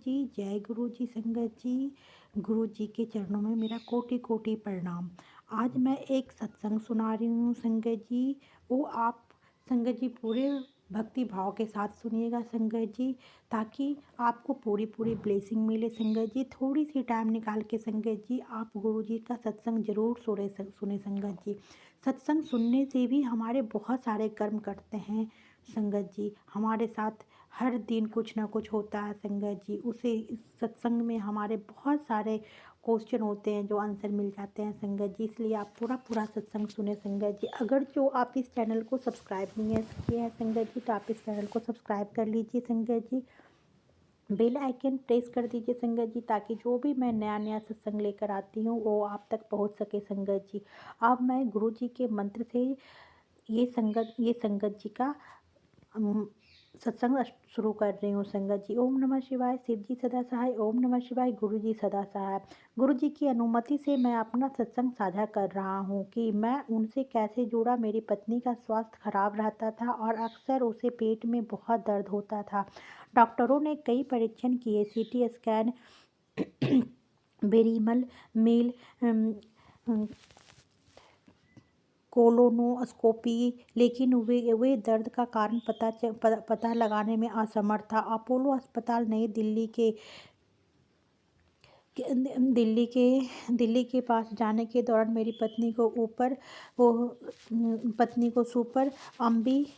जी, जय गुरु जी संगत जी। गुरु जी के चरणों में मेरा कोटि कोटि प्रणाम। आज मैं एक सत्संग सुना रही हूँ संगत जी। वो आप संगत जी पूरे भक्ति भाव के साथ सुनिएगा संगत जी, ताकि आपको पूरी पूरी ब्लेसिंग मिले संगत जी। थोड़ी सी टाइम निकाल के संगत जी आप गुरु जी का सत्संग जरूर सुने संगत जी। सत्संग सुनने से भी हमारे बहुत सारे कर्म करते हैं संगत जी। हमारे साथ हर दिन कुछ ना कुछ होता है संगत जी। उसे इस सत्संग में हमारे बहुत सारे क्वेश्चन होते हैं जो आंसर मिल जाते हैं संगत जी। इसलिए आप पूरा पूरा सत्संग सुने संगत जी। अगर जो आप इस चैनल को सब्सक्राइब नहीं है किए हैं संगत जी, तो आप इस चैनल को सब्सक्राइब कर लीजिए संगत जी। बेल आइकन प्रेस कर दीजिए संगत जी, ताकि जो भी मैं नया नया सत्संग लेकर आती हूँ वो आप तक पहुँच सके संगत जी। अब मैं गुरु जी के मंत्र से ये संगत जी का सत्संग शुरू कर रही हूँ संगत जी। ओम नमः शिवाय। शिव जी सदा सहाय। ओम नमः शिवाय। गुरु जी सदा सहाय। गुरु जी की अनुमति से मैं अपना सत्संग साझा कर रहा हूँ कि मैं उनसे कैसे जुड़ा। मेरी पत्नी का स्वास्थ्य खराब रहता था और अक्सर उसे पेट में बहुत दर्द होता था। डॉक्टरों ने कई परीक्षण किए, सीटी स्कैन, बेरीमल मील, कोलोनोस्कोपी, लेकिन वे दर्द का कारण पता लगाने में असमर्थ था। अपोलो अस्पताल नई दिल्ली के दिल्ली के पास जाने के दौरान मेरी पत्नी को सुपर अम्बिलिकल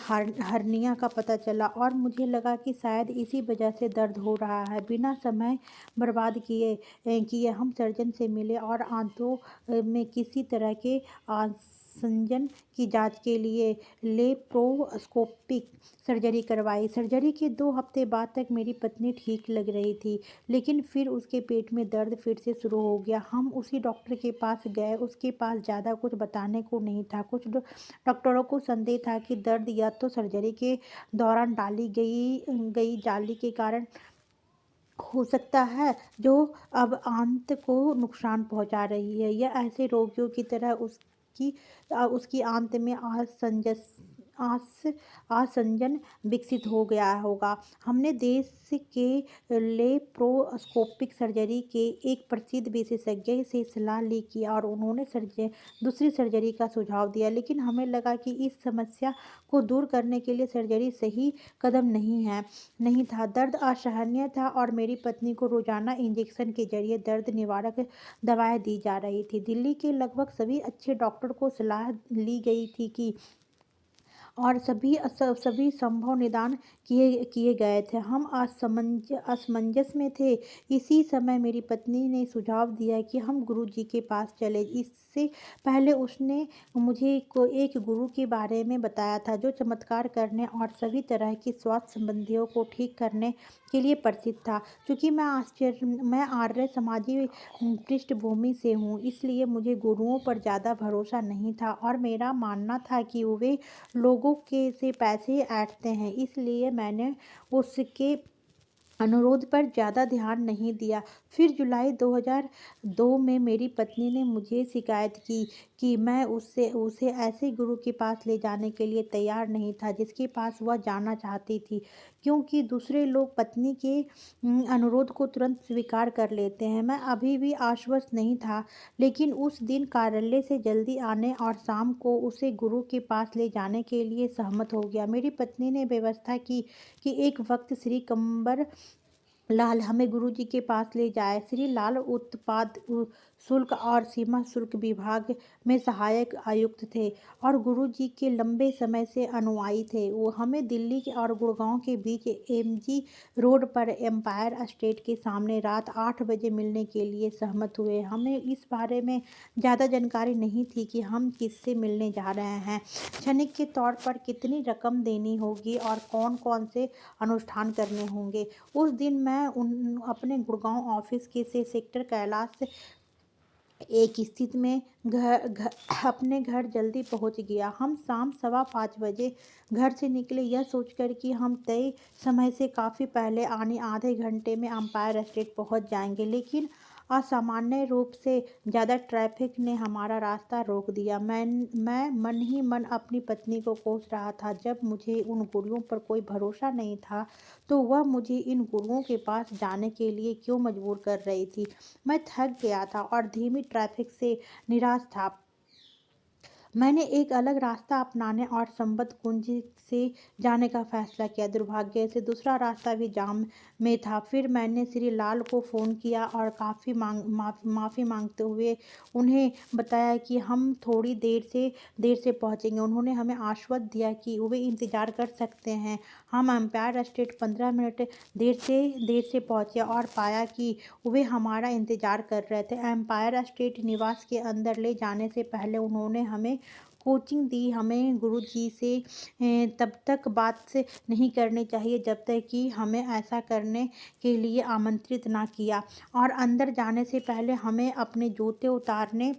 हर्निया का पता चला और मुझे लगा कि शायद इसी वजह से दर्द हो रहा है। बिना समय बर्बाद किए हम सर्जन से मिले और आंतों में किसी तरह के आसंजन की जांच के लिए लेप्रोस्कोपिक सर्जरी करवाई। सर्जरी के 2 हफ्ते बाद तक मेरी पत्नी ठीक लग रही थी, लेकिन फिर उसके पेट में दर्द फिर से शुरू हो गया। हम उसी डॉक्टर के पास गए। उसके पास ज़्यादा कुछ बताने को नहीं था। कुछ डॉक्टरों को संदेह था कि दर्द या तो सर्जरी के दौरान डाली गई जाली के कारण हो सकता है, जो अब आंत को नुकसान पहुंचा रही है, या ऐसे रोगियों की तरह उसकी आंत में आसंजन विकसित हो गया होगा। हमने देश के लेप्रोस्कोपिक सर्जरी के एक प्रसिद्ध विशेषज्ञ से सलाह ली की और उन्होंने दूसरी सर्जरी का सुझाव दिया, लेकिन हमें लगा कि इस समस्या को दूर करने के लिए सर्जरी सही कदम नहीं था। दर्द असहनीय था और मेरी पत्नी को रोजाना इंजेक्शन के जरिए दर्द निवारक दवाएं दी जा रही थी। दिल्ली के लगभग सभी अच्छे डॉक्टर को सलाह ली गई थी कि और सभी संभव निदान किए गए थे। हम असमंजस में थे। इसी समय मेरी पत्नी ने सुझाव दिया कि हम गुरु जी के पास चले। इससे पहले उसने मुझे एक गुरु के बारे में बताया था जो चमत्कार करने और सभी तरह की स्वास्थ्य संबंधियों को ठीक करने के लिए प्रसिद्ध था। क्योंकि मैं आर्य समाजी पृष्ठभूमि से हूँ, इसलिए मुझे गुरुओं पर ज़्यादा भरोसा नहीं था और मेरा मानना था कि वे लोगों के से पैसे ऐंठते हैं। इसलिए मैंने उसके अनुरोध पर ज़्यादा ध्यान नहीं दिया। फिर जुलाई 2002 में मेरी पत्नी ने मुझे शिकायत की कि मैं उसे ऐसे गुरु के पास ले जाने के लिए तैयार नहीं था जिसके पास वह जाना चाहती थी, क्योंकि दूसरे लोग पत्नी के अनुरोध को तुरंत स्वीकार कर लेते हैं। मैं अभी भी आश्वस्त नहीं था, लेकिन उस दिन कार्यालय से जल्दी आने और शाम को उसे गुरु के पास ले जाने के लिए सहमत हो गया। मेरी पत्नी ने व्यवस्था की कि एक वक्त श्री कंबर लाल हमें गुरुजी के पास ले जाए। श्री लाल उत्पाद शुल्क और सीमा शुल्क विभाग में सहायक आयुक्त थे और गुरुजी के लंबे समय से अनुयायी थे। वो हमें दिल्ली के और गुड़गांव के बीच एमजी रोड पर एम्पायर स्टेट के सामने रात 8 बजे मिलने के लिए सहमत हुए। हमें इस बारे में ज़्यादा जानकारी नहीं थी कि हम किससे मिलने जा रहे हैं, क्षणिक के तौर पर कितनी रकम देनी होगी और कौन कौन से अनुष्ठान करने होंगे। उस दिन मैं अपने गुड़गांव ऑफिस से सेक्टर कैलाश एक स्थित में अपने घर जल्दी पहुंच गया। हम शाम 5:15 बजे घर से निकले, यह सोचकर कि हम तय समय से काफ़ी पहले आधे घंटे में अंपायर स्टेट पहुंच जाएंगे, लेकिन असामान्य रूप से ज़्यादा ट्रैफिक ने हमारा रास्ता रोक दिया। मैं मन ही मन अपनी पत्नी को कोस रहा था। जब मुझे उन गुरुओं पर कोई भरोसा नहीं था, तो वह मुझे इन गुरुओं के पास जाने के लिए क्यों मजबूर कर रही थी। मैं थक गया था और धीमी ट्रैफिक से निराश था। मैंने एक अलग रास्ता अपनाने और संबद्ध कुंज से जाने का फैसला किया। दुर्भाग्य से दूसरा रास्ता भी जाम में था। फिर मैंने श्री लाल को फ़ोन किया और माफ़ी मांगते हुए उन्हें बताया कि हम थोड़ी देर से पहुंचेंगे। उन्होंने हमें आश्वस्त दिया कि वे इंतज़ार कर सकते हैं। हम एम्पायर स्टेट 15 मिनट देर से पहुंचे और पाया कि वे हमारा इंतज़ार कर रहे थे। एम्पायर स्टेट निवास के अंदर ले जाने से पहले उन्होंने हमें कोचिंग दी। हमें गुरुजी से तब तक बात से नहीं करनी चाहिए जब तक कि हमें ऐसा करने के लिए आमंत्रित ना किया, और अंदर जाने से पहले हमें अपने जूते उतारने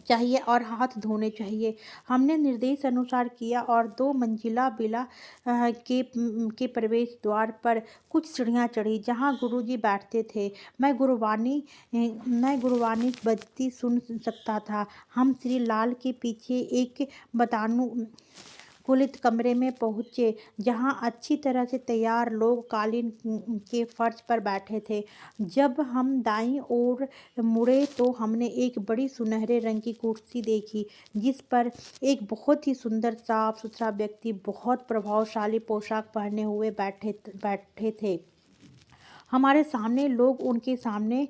चाहिए और हाथ धोने चाहिए। हमने निर्देश अनुसार किया और 2 मंजिला विला के प्रवेश द्वार पर कुछ सीढ़ियाँ चढ़ी जहाँ गुरुजी बैठते थे। मैं गुरुवाणी बजती सुन सकता था। हम श्री लाल के पीछे एक वातानुकूलित कमरे में पहुँचे, जहाँ अच्छी तरह से तैयार लोग कालीन के फर्श पर बैठे थे। जब हम दाईं ओर मुड़े तो हमने एक बड़ी सुनहरे रंग की कुर्सी देखी, जिस पर एक बहुत ही सुंदर साफ सुथरा व्यक्ति बहुत प्रभावशाली पोशाक पहने हुए बैठे थे। हमारे सामने लोग उनके सामने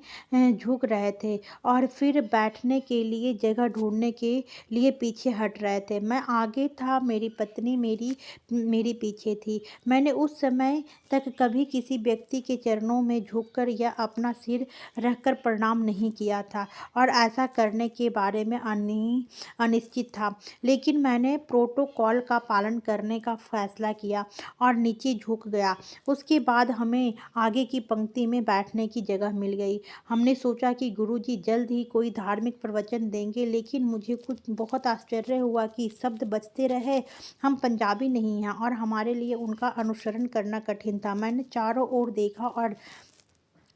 झुक रहे थे और फिर बैठने के लिए जगह ढूंढने के लिए पीछे हट रहे थे। मैं आगे था, मेरी पत्नी मेरी पीछे थी। मैंने उस समय तक कभी किसी व्यक्ति के चरणों में झुककर या अपना सिर रखकर प्रणाम नहीं किया था और ऐसा करने के बारे में अनिश्चित था। लेकिन मैंने प्रोटोकॉल का पालन करने का फैसला किया और नीचे झुक गया। उसके बाद हमें आगे की पंक्ति में बैठने की जगह मिल गई। हमने सोचा कि गुरुजी जल्द ही कोई धार्मिक प्रवचन देंगे, लेकिन मुझे कुछ बहुत आश्चर्य हुआ कि शब्द बजते रहे। हम पंजाबी नहीं हैं और हमारे लिए उनका अनुसरण करना कठिन था। मैंने चारों ओर देखा और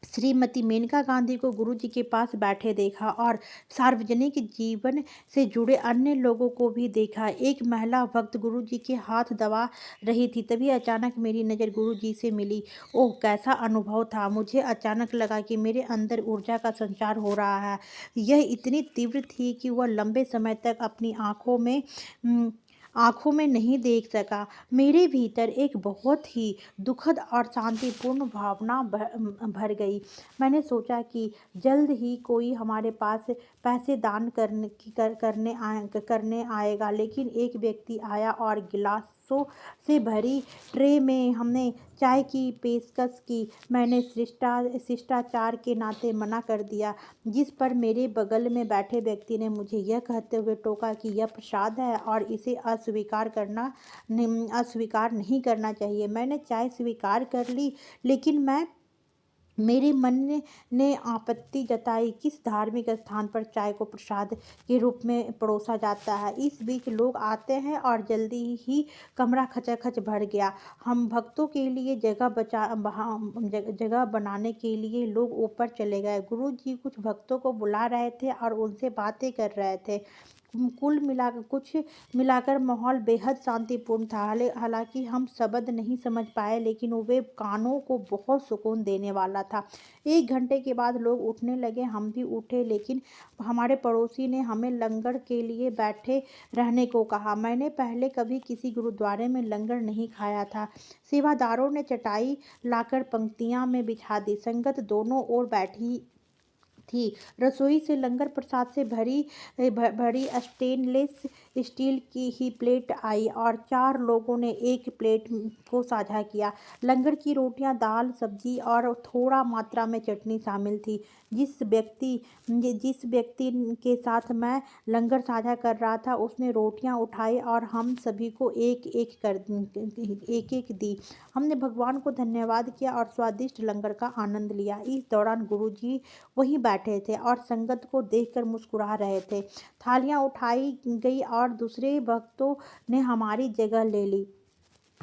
श्रीमती मेनका गांधी को गुरुजी के पास बैठे देखा और सार्वजनिक जीवन से जुड़े अन्य लोगों को भी देखा। एक महिला भक्त गुरुजी के हाथ दबा रही थी। तभी अचानक मेरी नज़र गुरुजी से मिली। ओह, कैसा अनुभव था! मुझे अचानक लगा कि मेरे अंदर ऊर्जा का संचार हो रहा है। यह इतनी तीव्र थी कि वह लंबे समय तक अपनी आँखों में नहीं देख सका। मेरे भीतर एक बहुत ही दुखद और शांतिपूर्ण भावना भर गई। मैंने सोचा कि जल्द ही कोई हमारे पास पैसे दान करने आएगा, लेकिन एक व्यक्ति आया और गिलासों से भरी ट्रे में हमने चाय की पेशकश की। मैंने शिष्टाचार के नाते मना कर दिया, जिस पर मेरे बगल में बैठे व्यक्ति ने मुझे यह कहते हुए टोका कि यह प्रसाद है और इसे अस्वीकार नहीं करना चाहिए। मैंने चाय स्वीकार कर ली, लेकिन मेरे मन ने आपत्ति जताई। किस धार्मिक स्थान पर चाय को प्रसाद के रूप में परोसा जाता है? इस बीच लोग आते हैं और जल्दी ही कमरा खचाखच भर गया। हम भक्तों के लिए जगह बनाने के लिए लोग ऊपर चले गए। गुरुजी कुछ भक्तों को बुला रहे थे और उनसे बातें कर रहे थे। कुछ मिलाकर माहौल बेहद शांतिपूर्ण था। हालांकि हम शब्द नहीं समझ पाए, लेकिन वे कानों को बहुत सुकून देने वाला था। 1 घंटे के बाद लोग उठने लगे। हम भी उठे, लेकिन हमारे पड़ोसी ने हमें लंगर के लिए बैठे रहने को कहा। मैंने पहले कभी किसी गुरुद्वारे में लंगर नहीं खाया था। सेवादारों ने चटाई लाकर पंक्तियां में बिछा दी। संगत दोनों ओर बैठी थी। रसोई से लंगर प्रसाद से भरी स्टेनलेस स्टील की ही प्लेट आई और 4 लोगों ने एक प्लेट को साझा किया। लंगर की रोटियां, दाल, सब्जी और थोड़ा मात्रा में चटनी शामिल थी। जिस व्यक्ति के साथ मैं लंगर साझा कर रहा था, उसने रोटियां उठाई और हम सभी को एक एक दी। हमने भगवान को धन्यवाद किया और स्वादिष्ट लंगर का आनंद लिया। इस दौरान गुरुजी वहीं बैठे थे और संगत को देखकर मुस्कुरा रहे थे। थालियां उठाई गई और दूसरे भक्तों ने हमारी जगह ले ली।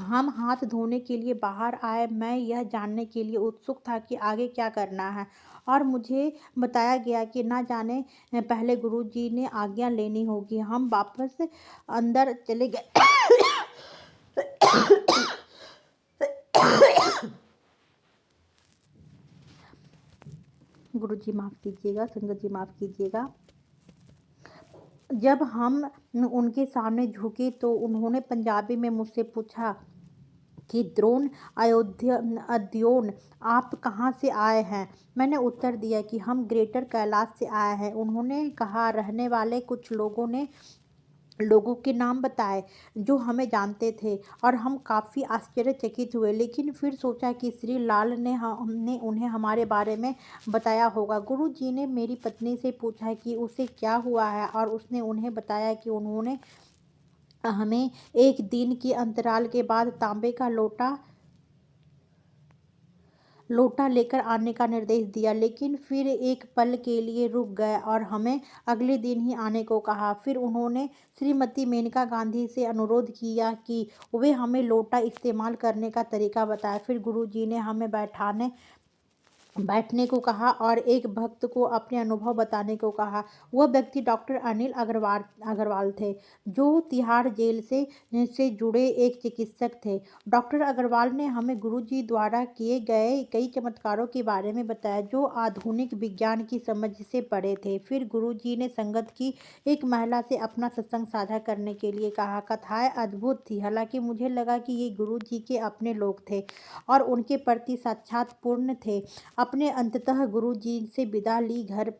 हम हाथ धोने के लिए बाहर आए। मैं यह जानने के लिए उत्सुक था कि आगे क्या करना है, और मुझे बताया गया कि ना जाने पहले गुरुजी ने आज्ञा लेनी होगी। हम वापस अंदर चले गए। गुरुजी माफ़ कीजिएगा, संगत जी माफ़ कीजिएगा। जब हम उनके सामने झुके तो उन्होंने पंजाबी में मुझसे पूछा कि द्रोण अद्योन, आप कहाँ से आए हैं? मैंने उत्तर दिया कि हम ग्रेटर कैलाश से आए हैं। उन्होंने कहा, रहने वाले कुछ लोगों के नाम बताए जो हमें जानते थे, और हम काफ़ी आश्चर्यचकित हुए। लेकिन फिर सोचा कि श्री लाल ने हमने उन्हें हमारे बारे में बताया होगा। गुरु जी ने मेरी पत्नी से पूछा कि उसे क्या हुआ है, और उसने उन्हें बताया कि उन्होंने हमें एक दिन के अंतराल के बाद तांबे का लोटा लेकर आने का निर्देश दिया, लेकिन फिर एक पल के लिए रुक गए और हमें अगले दिन ही आने को कहा। फिर उन्होंने श्रीमती मेनका गांधी से अनुरोध किया कि वे हमें लोटा इस्तेमाल करने का तरीका बताएं। फिर गुरुजी ने हमें बैठने को कहा और एक भक्त को अपने अनुभव बताने को कहा। वह व्यक्ति डॉक्टर अनिल अग्रवाल थे, जो तिहाड़ जेल से जुड़े एक चिकित्सक थे। डॉक्टर अग्रवाल ने हमें गुरुजी द्वारा किए गए कई चमत्कारों के बारे में बताया, जो आधुनिक विज्ञान की समझ से परे थे। फिर गुरुजी ने संगत की एक महिला से अपना सत्संग साझा करने के लिए कहा। कथाएं अद्भुत थी। हालांकि मुझे लगा कि ये गुरुजी के अपने लोग थे और उनके प्रति साक्षात पूर्ण थे। अपने अंततः गुरुजी से विदा ली। घर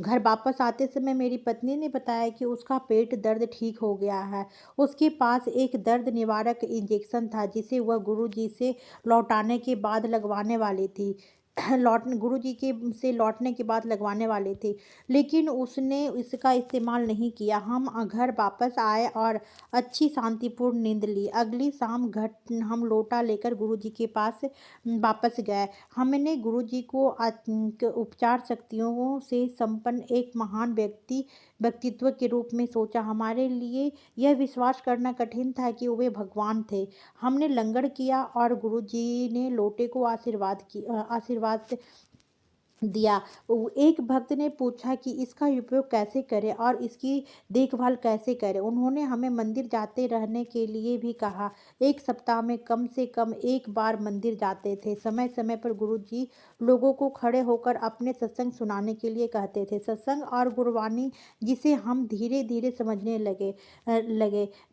घर वापस आते समय मेरी पत्नी ने बताया कि उसका पेट दर्द ठीक हो गया है। उसके पास एक दर्द निवारक इंजेक्शन था, जिसे वह गुरुजी से लौटाने के बाद लगवाने वाली थी। गुरुजी के से लौटने के बाद लगवाने वाली थी, लेकिन उसने इसका इस्तेमाल नहीं किया। हम घर वापस आए और अच्छी शांतिपूर्ण नींद ली। अगली शाम हम लोटा लेकर गुरुजी के पास वापस गए। हमने गुरुजी को उपचार शक्तियों से संपन्न एक महान व्यक्तित्व के रूप में सोचा। हमारे लिए यह विश्वास करना कठिन था कि वे भगवान थे। हमने लंगर किया और गुरुजी ने लोटे को आशीर्वाद दिया। एक भक्त ने पूछा कि इसका उपयोग कैसे करें और इसकी देखभाल कैसे करें। उन्होंने हमें मंदिर जाते रहने के लिए भी कहा। एक सप्ताह में कम से कम एक बार मंदिर जाते थे। समय समय पर गुरुजी लोगों को खड़े होकर अपने सत्संग सुनाने के लिए कहते थे। सत्संग और गुरबानी, जिसे हम धीरे धीरे समझने लगे,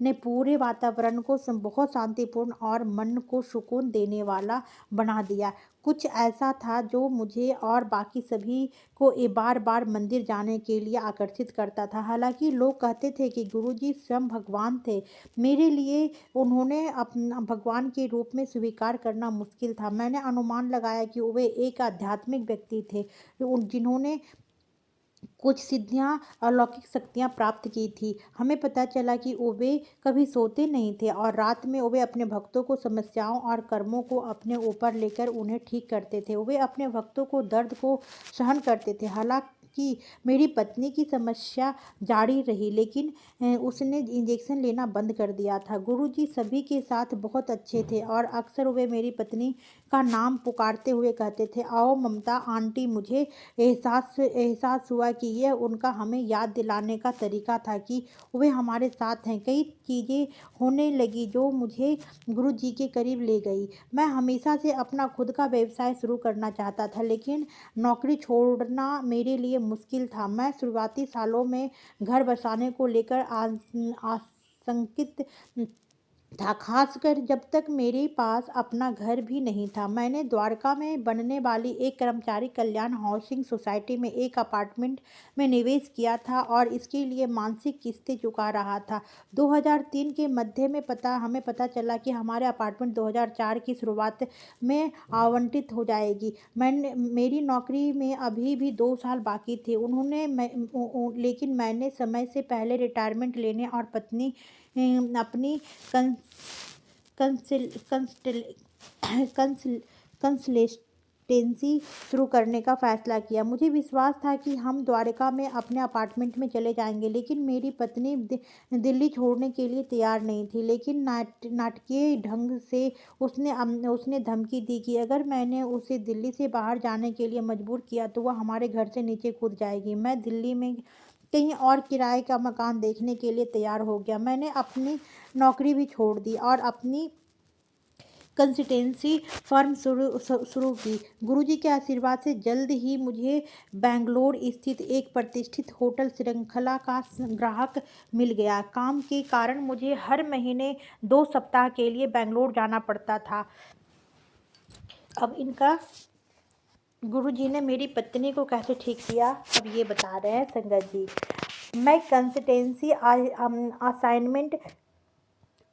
ने पूरे वातावरण को बहुत शांतिपूर्ण और मन को सुकून देने वाला बना दिया। कुछ ऐसा था जो मुझे और बाकी सभी को बार बार मंदिर जाने के लिए आकर्षित करता था। हालांकि लोग कहते थे कि गुरुजी स्वयं भगवान थे, मेरे लिए उन्होंने अपना भगवान के रूप में स्वीकार करना मुश्किल था। मैंने अनुमान लगाया कि वे एक आध्यात्मिक व्यक्ति थे, जिन्होंने कुछ सिद्धियां, अलौकिक शक्तियां प्राप्त की थी। हमें पता चला कि वे कभी सोते नहीं थे और रात में वे अपने भक्तों को समस्याओं और कर्मों को अपने ऊपर लेकर उन्हें ठीक करते थे। वे अपने भक्तों को दर्द को सहन करते थे। हालांकि मेरी पत्नी की समस्या जारी रही, लेकिन उसने इंजेक्शन लेना बंद कर दिया था। गुरुजी सभी के साथ बहुत अच्छे थे और अक्सर वे मेरी पत्नी का नाम पुकारते हुए कहते थे, आओ ममता आंटी। मुझे एहसास हुआ कि यह उनका हमें याद दिलाने का तरीका था कि वे हमारे साथ हैं। कई चीज़ें होने लगी जो मुझे गुरु जी के करीब ले गई। मैं हमेशा से अपना खुद का व्यवसाय शुरू करना चाहता था, लेकिन नौकरी छोड़ना मेरे लिए मुश्किल था। मैं शुरुआती सालों में घर बसाने को लेकर आशंकित था, खासकर जब तक मेरे पास अपना घर भी नहीं था। मैंने द्वारका में बनने वाली एक कर्मचारी कल्याण हाउसिंग सोसाइटी में एक अपार्टमेंट में निवेश किया था और इसके लिए मासिक किस्तें चुका रहा था। 2003 के मध्य में हमें पता चला कि हमारे अपार्टमेंट 2004 की शुरुआत में आवंटित हो जाएगी। मेरी नौकरी में अभी भी 2 साल बाकी थे। लेकिन मैंने समय से पहले रिटायरमेंट लेने और अपनी कंसलेशन कंसल्टेंसी शुरू करने का फैसला किया। मुझे विश्वास था कि हम द्वारका में अपने अपार्टमेंट में चले जाएंगे, लेकिन मेरी पत्नी दिल्ली छोड़ने के लिए तैयार नहीं थी। लेकिन नाटकीय ढंग से उसने धमकी दी कि अगर मैंने उसे दिल्ली से बाहर जाने के लिए मजबूर किया तो वह हमारे घर से नीचे कूद जाएगी। मैं दिल्ली में कहीं और किराए का मकान देखने के लिए तैयार हो गया। मैंने अपनी नौकरी भी छोड़ दी और अपनी कंसल्टेंसी फर्म शुरू की। गुरुजी के आशीर्वाद से जल्द ही मुझे बेंगलोर स्थित एक प्रतिष्ठित होटल श्रृंखला का ग्राहक मिल गया। काम के कारण मुझे हर महीने 2 सप्ताह के लिए बेंगलोर जाना पड़ता था। अब इनका गुरुजी ने मेरी पत्नी को कैसे ठीक किया, अब ये बता रहे हैं संगत जी। मैं कंसल्टेंसी असाइनमेंट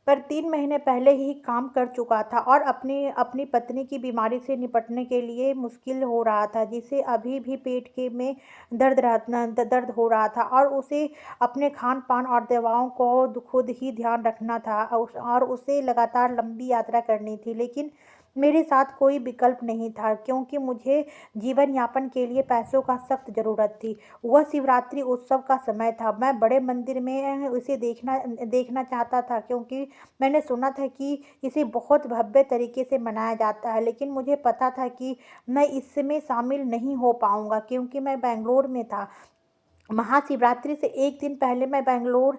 पर 3 महीने पहले ही काम कर चुका था और अपनी अपनी पत्नी की बीमारी से निपटने के लिए मुश्किल हो रहा था, जिसे अभी भी पेट के में दर्द हो रहा था और उसे अपने खान पान और दवाओं को खुद ही ध्यान रखना था और उसे लगातार लंबी यात्रा करनी थी। लेकिन मेरे साथ कोई विकल्प नहीं था, क्योंकि मुझे जीवन यापन के लिए पैसों का सख्त ज़रूरत थी। वह शिवरात्रि उत्सव का समय था। मैं बड़े मंदिर में उसे देखना चाहता था, क्योंकि मैंने सुना था कि इसे बहुत भव्य तरीके से मनाया जाता है। लेकिन मुझे पता था कि मैं इसमें शामिल नहीं हो पाऊंगा, क्योंकि मैं बेंगलोर में था। महाशिवरात्रि से एक दिन पहले मैं बेंगलोर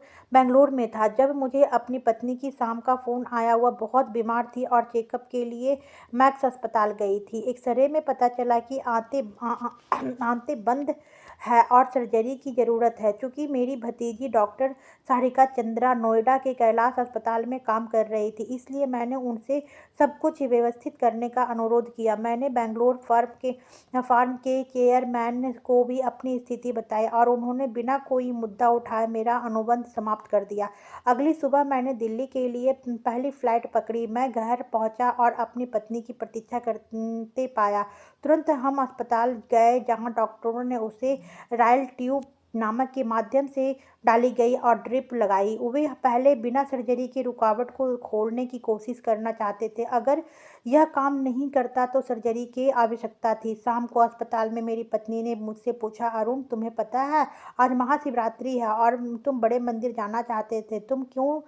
में था जब मुझे अपनी पत्नी की शाम का फ़ोन आया। वह बहुत बीमार थी और चेकअप के लिए मैक्स अस्पताल गई थी। एक्सरे में पता चला कि आंतें बंद है और सर्जरी की ज़रूरत है। चूँकि मेरी भतीजी डॉक्टर सारिका चंद्रा नोएडा के कैलाश अस्पताल में काम कर रही थी, इसलिए मैंने उनसे सब कुछ व्यवस्थित करने का अनुरोध किया। मैंने बेंगलोर फार्म के चेयरमैन को भी अपनी स्थिति बताई और उन्होंने बिना कोई मुद्दा उठाए मेरा अनुबंध समाप्त कर दिया। अगली सुबह मैंने दिल्ली के लिए पहली फ्लाइट पकड़ी। मैं घर पहुंचा और अपनी पत्नी की प्रतीक्षा करते पाया। तुरंत हम अस्पताल गए, जहां डॉक्टरों ने उसे रायल ट्यूब नामक के माध्यम से डाली गई और ड्रिप लगाई। वे पहले बिना सर्जरी की रुकावट को खोलने की कोशिश करना चाहते थे। अगर यह काम नहीं करता तो सर्जरी की आवश्यकता थी। शाम को अस्पताल में मेरी पत्नी ने मुझसे पूछा, अरुण, तुम्हें पता है आज महाशिवरात्रि है और तुम बड़े मंदिर जाना चाहते थे, तुम क्यों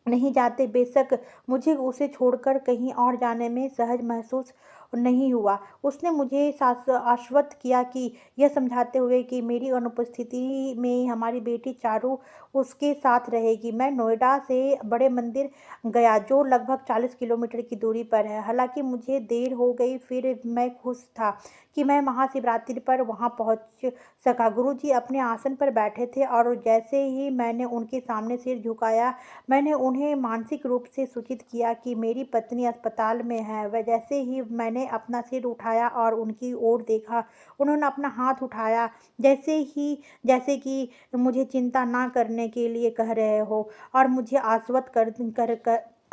नहीं जाते? बेशक मुझे उसे छोड़कर कहीं और जाने में सहज महसूस नहीं हुआ। उसने मुझे आश्वस्त किया कि यह समझाते हुए कि मेरी अनुपस्थिति में हमारी बेटी चारू उसके साथ रहेगी। मैं नोएडा से बड़े मंदिर गया, जो लगभग 40 किलोमीटर की दूरी पर है। हालांकि मुझे देर हो गई, फिर मैं खुश था कि मैं महाशिवरात्रि पर वहां पहुंच सका। गुरुजी अपने आसन पर बैठे थे और जैसे ही मैंने उनके सामने सिर झुकाया, मैंने उन्हें मानसिक रूप से सूचित किया कि मेरी पत्नी अस्पताल में है। वह जैसे ही मैंने अपना सिर उठाया और उनकी ओर देखा, उन्होंने अपना हाथ उठाया, जैसे कि मुझे चिंता ना करने के लिए कह रहे हो और मुझे आश्वस्त कर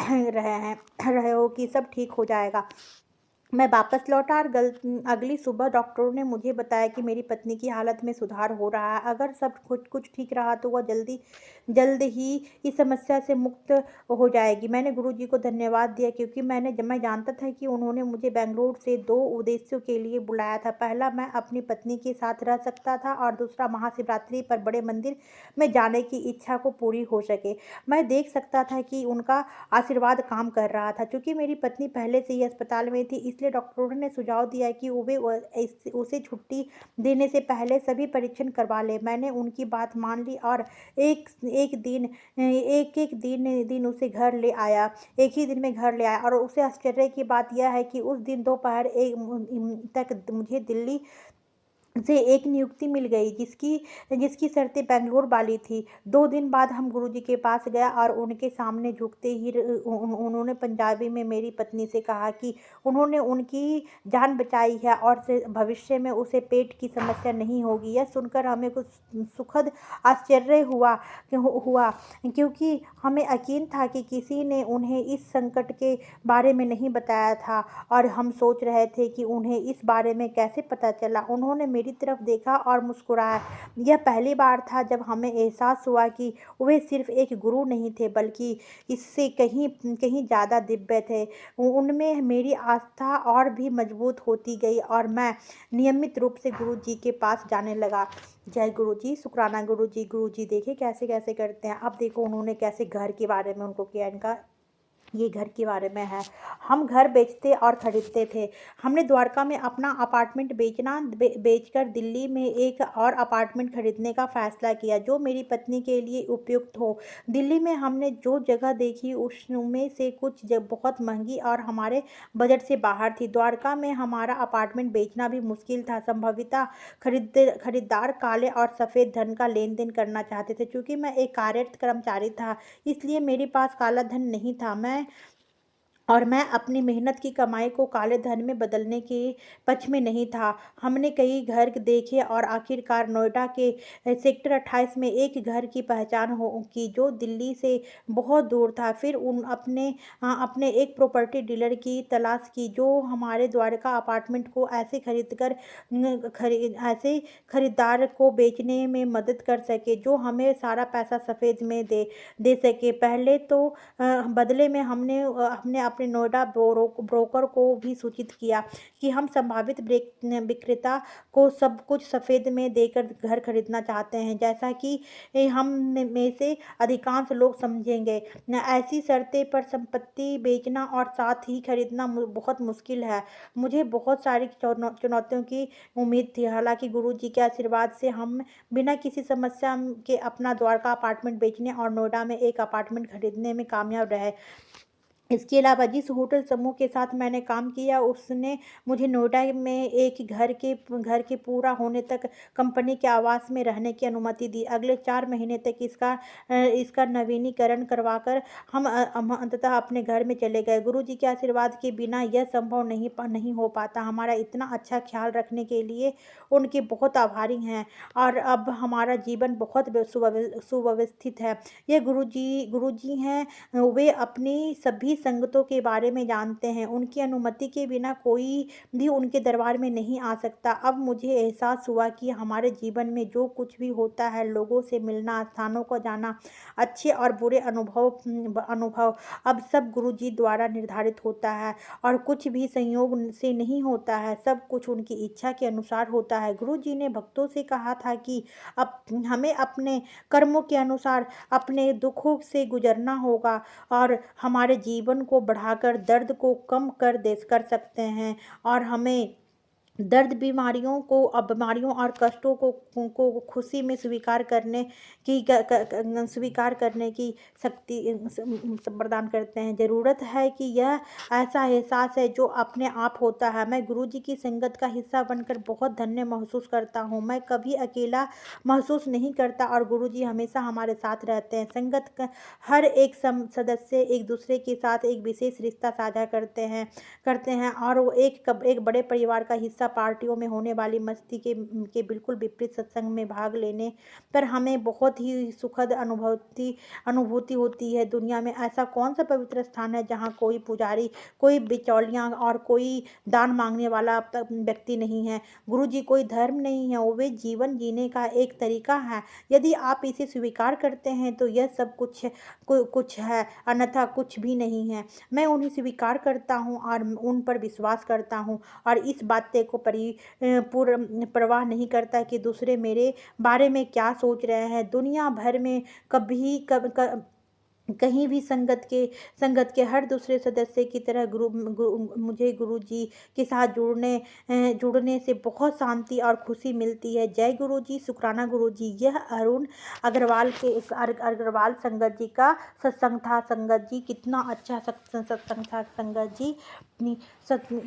रहे हो कि सब ठीक हो जाएगा। मैं वापस लौटा और अगली सुबह डॉक्टरों ने मुझे बताया कि मेरी पत्नी की हालत में सुधार हो रहा है। अगर सब कुछ ठीक रहा तो वह जल्द ही इस समस्या से मुक्त हो जाएगी। मैंने गुरुजी को धन्यवाद दिया, क्योंकि मैं जानता था कि उन्होंने मुझे बेंगलोर से 2 उद्देश्यों के लिए बुलाया था। पहला, मैं अपनी पत्नी के साथ रह सकता था और दूसरा, महाशिवरात्रि पर बड़े मंदिर में जाने की इच्छा को पूरी हो सके। मैं देख सकता था कि उनका आशीर्वाद काम कर रहा था। चूँकि मेरी पत्नी पहले से ही अस्पताल में थी, इसलिए डॉक्टरों ने सुझाव दिया कि वे उसे छुट्टी देने से पहले सभी परीक्षण करवा लें। मैंने उनकी बात मान ली और एक दिन उसे घर ले आया। एक ही दिन में घर ले आया और उसे आश्चर्य की बात यह है कि उस दिन दोपहर तक मुझे दिल्ली से एक नियुक्ति मिल गई, जिसकी शर्तें बेंगलोर वाली थी। 2 दिन बाद हम गुरुजी के पास गए और उनके सामने झुकते ही उन्होंने पंजाबी में मेरी पत्नी से कहा कि उन्होंने उनकी जान बचाई है और भविष्य में उसे पेट की समस्या नहीं होगी। यह सुनकर हमें कुछ सुखद आश्चर्य हुआ, क्योंकि हमें यकीन था कि किसी ने उन्हें इस संकट के बारे में नहीं बताया था और हम सोच रहे थे कि उन्हें इस बारे में कैसे पता चला। उन्होंने मेरी तरफ देखा और मुस्कुराया। यह पहली बार था जब हमें एहसास हुआ कि वे सिर्फ एक गुरु नहीं थे, बल्कि इससे कहीं कहीं ज़्यादा दिव्य थे। उनमें मेरी आस्था और भी मजबूत होती गई और मैं नियमित रूप से गुरु जी के पास जाने लगा। जय गुरु जी, शुक्राना गुरु जी। गुरु जी देखिए कैसे कैसे करते हैं। अब देखो उन्होंने कैसे घर के बारे में उनको किया। इनका ये घर के बारे में है। हम घर बेचते और खरीदते थे। हमने द्वारका में अपना अपार्टमेंट बेचकर दिल्ली में एक और अपार्टमेंट खरीदने का फैसला किया जो मेरी पत्नी के लिए उपयुक्त हो। दिल्ली में हमने जो जगह देखी उसमें से कुछ बहुत महंगी और हमारे बजट से बाहर थी। द्वारका में हमारा अपार्टमेंट बेचना भी मुश्किल था। संभवितः खरीदार काले और सफ़ेद धन का लेन देन करना चाहते थे। चूंकि मैं एक कार्यरत कर्मचारी था, इसलिए मेरे पास काला धन नहीं था। मैं अपनी मेहनत की कमाई को काले धन में बदलने के पक्ष में नहीं था। हमने कई घर देखे और आखिरकार नोएडा के सेक्टर 28 में एक घर की पहचान की जो दिल्ली से बहुत दूर था। फिर अपने एक प्रॉपर्टी डीलर की तलाश की जो हमारे द्वारका अपार्टमेंट को ऐसे खरीदार को बेचने में मदद कर सके जो हमें सारा पैसा सफ़ेद में दे सके। पहले तो बदले में हमने अपने नोएडा ब्रोकर को भी सूचित किया कि हम संभावित विक्रेता को सब कुछ सफ़ेद में देकर घर खरीदना चाहते हैं, जैसा कि हम में से अधिकांश लोग समझेंगे। ऐसी शर्तें पर संपत्ति बेचना और साथ ही खरीदना बहुत मुश्किल है। मुझे बहुत सारी चुनौतियों की उम्मीद थी। हालांकि गुरुजी के आशीर्वाद से हम बिना किसी समस्या के अपना द्वारका अपार्टमेंट बेचने और नोएडा में एक अपार्टमेंट खरीदने में कामयाब रहे। इसके अलावा जिस होटल समूह के साथ मैंने काम किया उसने मुझे नोएडा में एक घर के पूरा होने तक कंपनी के आवास में रहने की अनुमति दी। अगले 4 महीने तक इसका नवीनीकरण करवाकर हम अंततः अपने घर में चले गए। गुरुजी के आशीर्वाद के बिना यह संभव नहीं हो पाता। हमारा इतना अच्छा ख्याल रखने के लिए उनके बहुत आभारी हैं और अब हमारा जीवन बहुत सुव्यवस्थित है। यह गुरुजी हैं। वे अपनी सभी संगतों के बारे में जानते हैं। उनकी अनुमति के बिना कोई भी उनके दरबार में नहीं आ सकता। अब मुझे एहसास हुआ कि हमारे जीवन में जो कुछ भी होता है, लोगों से मिलना, स्थानों को जाना, अच्छे और बुरे अनुभव अब सब गुरुजी द्वारा निर्धारित होता है और कुछ भी संयोग से नहीं होता है। सब कुछ उनकी इच्छा के अनुसार होता है। गुरुजी ने भक्तों से कहा था कि अब हमें अपने कर्मों के अनुसार अपने दुखों से गुजरना होगा और हमारे जीवन को बढ़ाकर दर्द को कम कर सकते हैं और हमें बीमारियों और कष्टों को खुशी में स्वीकार करने की शक्ति प्रदान करते हैं। ज़रूरत है कि यह ऐसा एहसास है जो अपने आप होता है। मैं गुरुजी की संगत का हिस्सा बनकर बहुत धन्य महसूस करता हूँ। मैं कभी अकेला महसूस नहीं करता और गुरुजी हमेशा हमारे साथ रहते हैं। संगत का हर एक सदस्य एक दूसरे के साथ एक विशेष रिश्ता साझा करते हैं और वो एक बड़े परिवार का हिस्सा। पार्टियों में होने वाली मस्ती के बिल्कुल विपरीत सत्संग में भाग लेने पर हमें बहुत ही सुखद अनुभूति होती है। दुनिया में ऐसा कौन सा पवित्र स्थान है जहाँ कोई पुजारी, कोई बिचौलिया और कोई दान मांगने वाला व्यक्ति नहीं है। गुरुजी कोई धर्म नहीं है, वे जीवन जीने का एक तरीका है। यदि आप इसे स्वीकार करते हैं तो यह सब कुछ है, अन्यथा कुछ भी नहीं है। मैं उन्हें स्वीकार करता हूँ और उन पर विश्वास करता हूँ और इस बातें को परवाह नहीं करता कि दूसरे मेरे बारे में क्या सोच रहे हैं। दुनिया भर में कहीं भी संगत के हर दूसरे सदस्य की तरह मुझे गुरुजी के साथ जुड़ने से बहुत शांति और खुशी मिलती है। जय गुरुजी, शुक्राना गुरुजी। यह अरुण अग्रवाल संगत जी का सत्संग था। संगत जी कितना अच्छा सत्संग था। संगत जी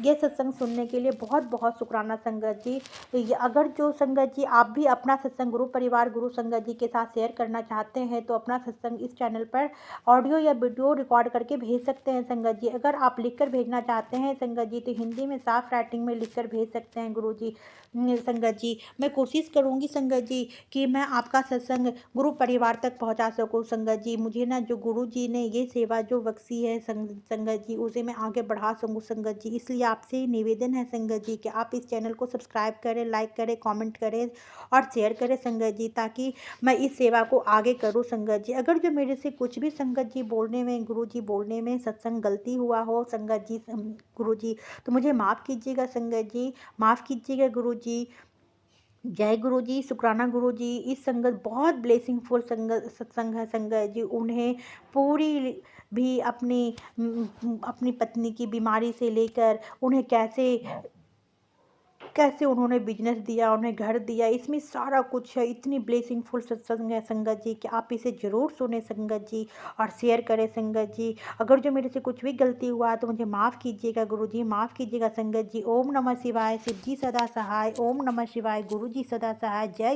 ये सत्संग सुनने के लिए बहुत बहुत शुक्राना संगत जी। अगर जो संगत जी आप भी अपना सत्संग गुरु परिवार गुरु संगत जी के साथ शेयर करना चाहते हैं तो अपना सत्संग इस चैनल पर ऑडियो या वीडियो रिकॉर्ड करके भेज सकते हैं संगत जी। अगर आप लिखकर भेजना चाहते हैं संगत जी तो हिंदी में साफ राइटिंग में लिखकर भेज सकते हैं गुरुजी। संगत जी मैं कोशिश करूँगी संगत जी कि मैं आपका सत्संग गुरु परिवार तक पहुँचा सकूँ संगत जी। मुझे ना जो गुरुजी ने ये सेवा जो बख्शी है संगत जी उसे मैं आगे बढ़ा सकूँ संगत जी। इसलिए आपसे निवेदन है संगत जी कि आप इस चैनल को सब्सक्राइब करें, लाइक करें, कमेंट करें और शेयर करें संगत जी, ताकि मैं इस सेवा को आगे करूँ संगत जी। अगर जो मेरे से कुछ भी संगत जी बोलने में, गुरुजी बोलने में सत्संग गलती हुआ हो संगत जी, गुरुजी तो मुझे माफ़ कीजिएगा संगत जी, माफ़ कीजिएगा गुरुजी। जय गुरु जी, शुक्राना गुरु जी। इस संगत बहुत ब्लेसिंगफुल संगत सत्संग है संगत जी। उन्हें पूरी भी अपनी पत्नी की बीमारी से लेकर उन्हें कैसे कैसे उन्होंने बिजनेस दिया, उन्हें घर दिया, इसमें सारा कुछ है। इतनी ब्लेसिंगफुल सत्संग है संगत जी कि आप इसे ज़रूर सुने संगत जी और शेयर करें संगत जी। अगर जो मेरे से कुछ भी गलती हुआ है तो मुझे माफ़ कीजिएगा गुरु जी, माफ़ कीजिएगा संगत जी। ओम नमः शिवाय, शिव जी सदा सहाय। ओम नमः शिवाय, गुरु जी सदा सहाय। जय